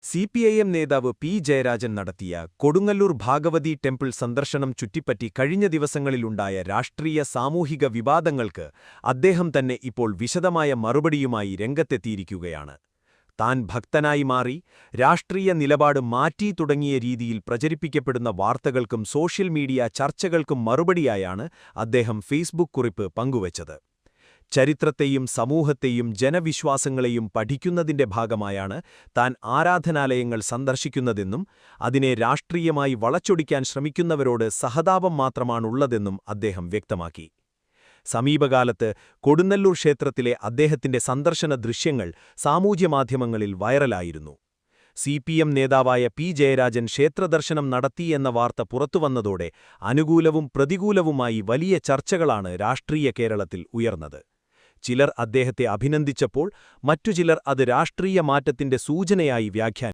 CPIM നേതാവ് P Jayarajan നടത്തിയ Kodungallur Bhagavathi temple സന്ദർശനം ചുറ്റിപ്പറ്റി കഴിഞ്ഞ ദിവസങ്ങളിലുണ്ടായ രാഷ്ട്രീയ സാമൂഹിക വിവാദങ്ങൾക്ക് അദ്ദേഹം തന്നെ ഇപ്പോൾ വിശദമായ മറുപടിയുമായി രംഗത്തെത്തിയിരിക്കുകയാണ്. താൻ ഭക്തനായി മാറി, രാഷ്ട്രീയ നിലപാട് മാറ്റി തുടങ്ങിയ രീതിയിൽ പ്രചരിപ്പിക്കപ്പെടുന്ന വാർത്തകൾക്കും സോഷ്യൽ മീഡിയ ചർച്ചകൾക്കും മറുപടിയായാണ് അദ്ദേഹം ഫേസ്ബുക്ക് കുറിപ്പ് പങ്കുവച്ചത്. ചരിത്രത്തെയും സമൂഹത്തെയും ജനവിശ്വാസങ്ങളെയും പഠിക്കുന്നതിന്റെ ഭാഗമായാണ് താൻ ആരാധനാലയങ്ങൾ സന്ദർശിക്കുന്നതെന്നും അതിനെ രാഷ്ട്രീയമായി വളച്ചൊടിക്കാൻ ശ്രമിക്കുന്നവരോട് സഹതാപം മാത്രമാണുള്ളതെന്നും അദ്ദേഹം വ്യക്തമാക്കി. സമീപകാലത്ത് കൊടുങ്ങല്ലൂർ ക്ഷേത്രത്തിലെ അദ്ദേഹത്തിന്റെ സന്ദർശന ദൃശ്യങ്ങൾ സാമൂഹ്യമാധ്യമങ്ങളിൽ വൈറലായിരുന്നു. സിപിഎം നേതാവായ പി ജയരാജൻ ക്ഷേത്രദർശനം നടത്തിയെന്ന വാർത്ത പുറത്തുവന്നതോടെ അനുകൂലവും പ്രതികൂലവുമായി വലിയ ചർച്ചകളാണ് രാഷ്ട്രീയ കേരളത്തിൽ ഉയർന്നത്. ചിലർ അദ്ദേഹത്തെ അഭിനന്ദിച്ചപ്പോൾ മറ്റു ചിലർ അത് രാഷ്ട്രീയ മാറ്റത്തിന്റെ സൂചനയായി വ്യാഖ്യാനിച്ചു.